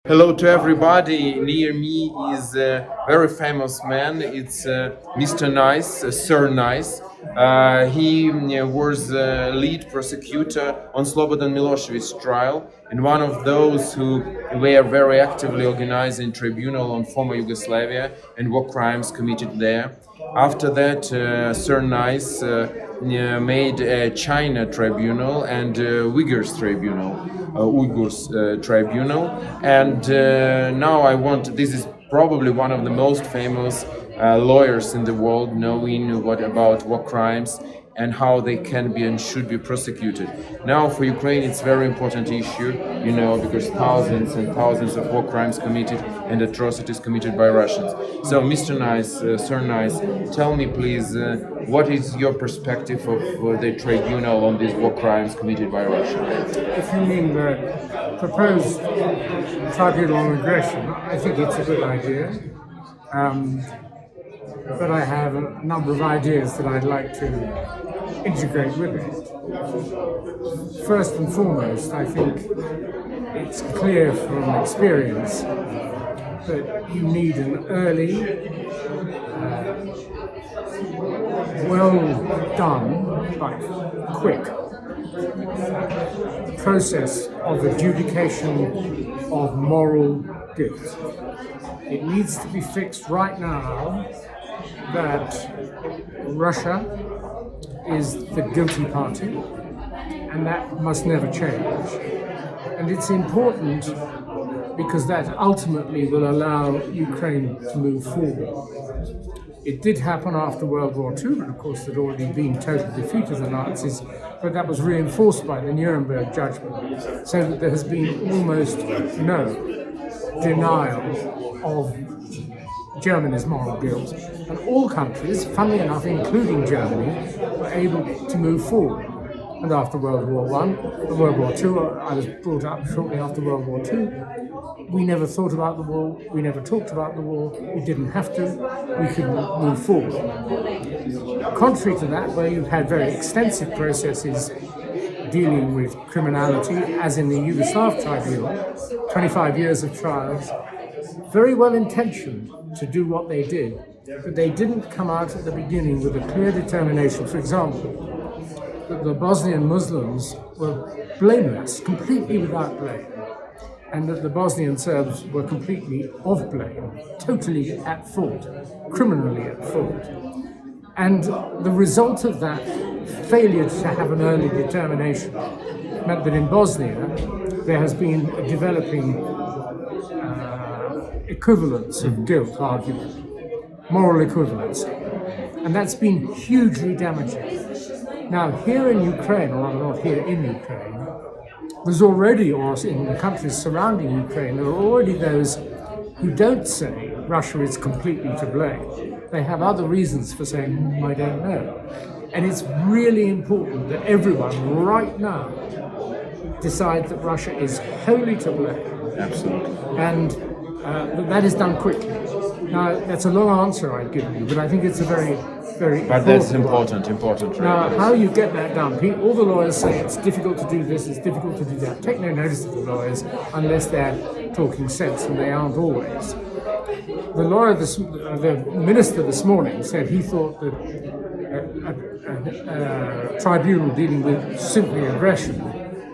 Hello to everybody. Near me is a very famous man. It's Mr. Nice, Sir Nice. He was lead prosecutor on Slobodan Milošević trial and one of those who were very actively organizing tribunal on former Yugoslavia and war crimes committed there. After that, Sir Nice made a China tribunal and Uyghurs tribunal, and now this is probably one of the most famous lawyers in the world, knowing what about war crimes and how they can be and should be prosecuted. Now for Ukraine it's a very important issue, because thousands and thousands of war crimes committed and atrocities committed by Russians. So Mr. Nice, Sir Nice, tell me please, what is your perspective of the tribunal on these war crimes committed by Russia? If you mean the proposed tribunal on aggression, I think it's a good idea. But I have a number of ideas that I'd like to integrate with it. First and foremost, I think it's clear from experience that you need an early, well done, but quick process of adjudication of moral guilt. It needs to be fixed right now that Russia is the guilty party, and that must never change. And it's important because that ultimately will allow Ukraine to move forward. It did happen after World War II, but of course there'd already been total defeat of the Nazis, but that was reinforced by the Nuremberg judgment, so that there has been almost no denial of Germany's moral guilt. And all countries, funnily enough, including Germany, were able to move forward. And after World War I and World War II, I was brought up shortly after World War II, we never thought about the war, we never talked about the war, we didn't have to, we could move forward. Contrary to that, where you've had very extensive processes dealing with criminality, as in the Yugoslav tribunal, 25 years of trials, very well intentioned to do what they did, but they didn't come out at the beginning with a clear determination, for example, that the Bosnian Muslims were blameless, completely without blame, and that the Bosnian Serbs were completely of blame, totally at fault, criminally at fault. And the result of that failure to have an early determination meant that in Bosnia there has been a developing equivalence of guilt argument, moral equivalence, and that's been hugely damaging. Now, here in Ukraine, or rather not here in Ukraine, there's already, or in the countries surrounding Ukraine, there are already those who don't say Russia is completely to blame. They have other reasons for saying, I don't know. And it's really important that everyone right now decides that Russia is wholly to blame. Absolutely. And that is done quickly. Now, that's a long answer I've given you, but I think it's a very, very But that's important. Now, how you get that done? All the lawyers say it's difficult to do this, it's difficult to do that. Take no notice of the lawyers unless they're talking sense, and they aren't always. The minister this morning said he thought that a tribunal dealing with simply aggression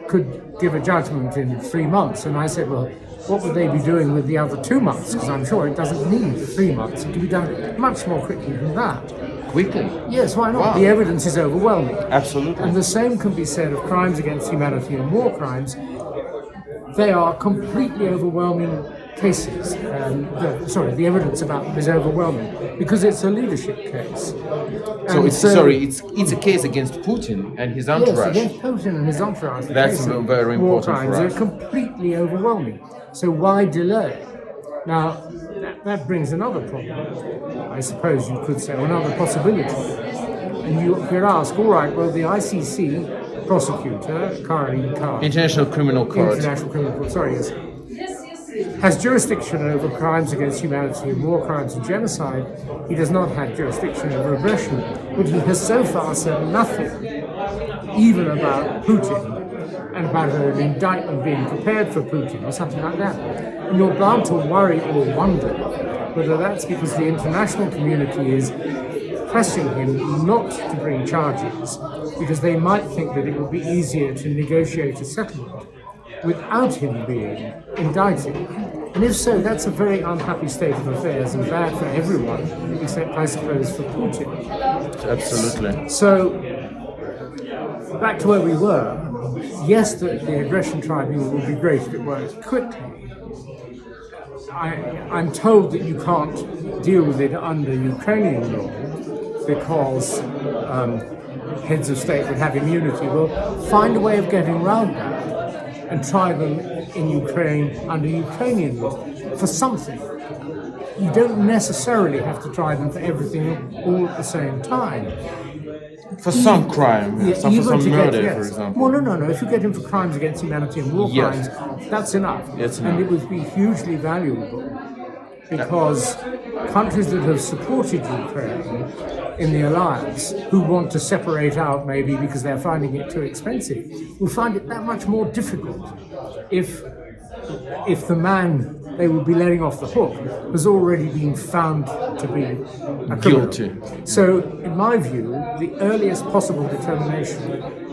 could give a judgment in 3 months, and I said, well, what would they be doing with the other 2 months? Because I'm sure it doesn't need 3 months. It can be done much more quickly than that. Quickly? Yes, why not? Wow. The evidence is overwhelming. Absolutely. And the same can be said of crimes against humanity and war crimes. They are completely overwhelming cases. The evidence about them is overwhelming because it's a leadership case. It's a case against Putin and his entourage. Yes, against Putin and his entourage. That's very war important crimes for us. are completely overwhelming. So why delay? Now, that brings another problem, I suppose you could say, or another possibility. And you could ask, all right, well, the ICC prosecutor, International Criminal Court. Has jurisdiction over crimes against humanity and war crimes and genocide. He does not have jurisdiction over aggression, but he has so far said nothing, even about Putin and about an indictment being prepared for Putin or something like that. And you're bound to worry or wonder whether that's because the international community is pressing him not to bring charges because they might think that it would be easier to negotiate a settlement without him being indicted. And if so, that's a very unhappy state of affairs and bad for everyone, except, I suppose, for Putin. Absolutely. So, back to where we were. Yes, the aggression tribunal would be great if it worked quickly. I'm told that you can't deal with it under Ukrainian law because heads of state would have immunity. Well, find a way of getting around that and try them in Ukraine under Ukrainian law for something. You don't necessarily have to try them for everything all at the same time. For some crime, for some murder, for example. Well, no. If you get him for crimes against humanity and war crimes, that's enough. And it would be hugely valuable because countries that have supported Ukraine in the alliance, who want to separate out maybe because they're finding it too expensive, will find it that much more difficult if the man they will be letting off the hook has already been found to be a criminal. Guilty. So, in my view, the earliest possible determination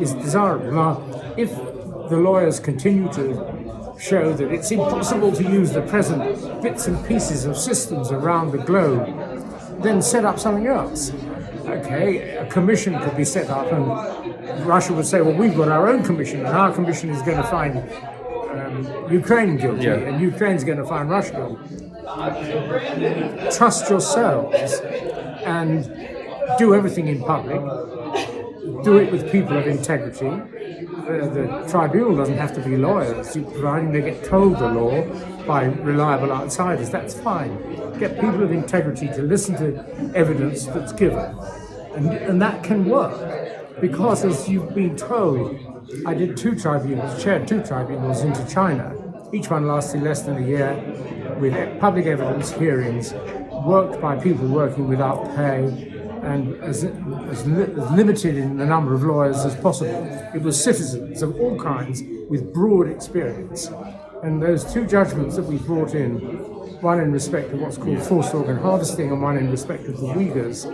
is desirable. Now, if the lawyers continue to show that it's impossible to use the present bits and pieces of systems around the globe, then set up something else. Okay, a commission could be set up and Russia would say, well, we've got our own commission and our commission is going to find Ukraine guilty and Ukraine's going to find Russia guilty. Trust yourselves and do everything in public. Do it with people of integrity. The tribunal doesn't have to be lawyers, providing they get told the law by reliable outsiders. That's fine. Get people of integrity to listen to evidence that's given. And that can work. Because as you've been told, I did chaired two tribunals into China. Each one lasted less than a year with public evidence hearings, worked by people working without pay, and as limited in the number of lawyers as possible. It was citizens of all kinds with broad experience. And those two judgments that we brought in, one in respect of what's called forced organ harvesting and one in respect of the Uyghurs,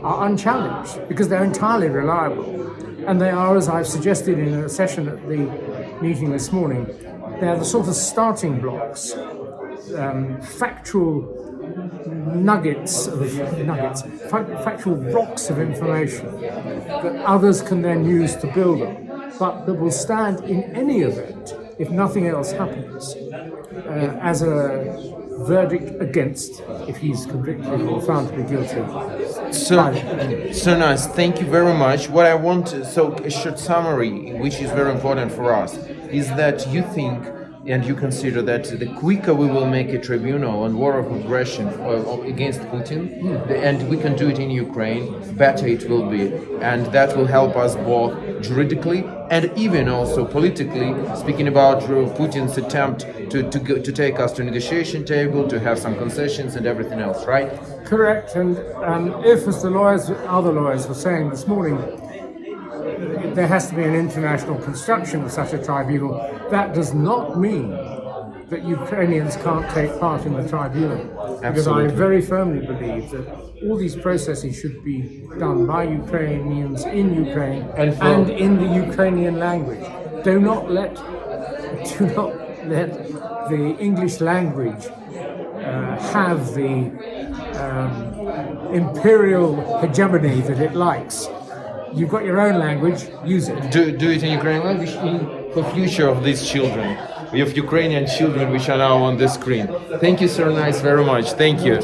are unchallenged because they're entirely reliable. And they are, as I've suggested in a session at the meeting this morning, they're the sort of starting blocks, factual factual rocks of information that others can then use to build on, but that will stand in any event, if nothing else happens, as a verdict against, if he's convicted or found to be guilty. So nice. Thank you very much. What I want, a short summary, which is very important for us, is that you think and you consider that the quicker we will make a tribunal on war of aggression against Putin, and we can do it in Ukraine, better it will be. And that will help us both juridically and even also politically, speaking about Putin's attempt to take us to negotiation table, to have some concessions and everything else, right? Correct. And if, as other lawyers were saying this morning, there has to be an international construction of such a tribunal, that does not mean that Ukrainians can't take part in the tribunal. Because I very firmly believe that all these processes should be done by Ukrainians in Ukraine and in the Ukrainian language. Do not let the English language have the imperial hegemony that it likes. You've got your own language, use it. Do it in Ukrainian language for future of these children. We have Ukrainian children which are now on the screen. Thank you, Sir Nice, very much. Thank you.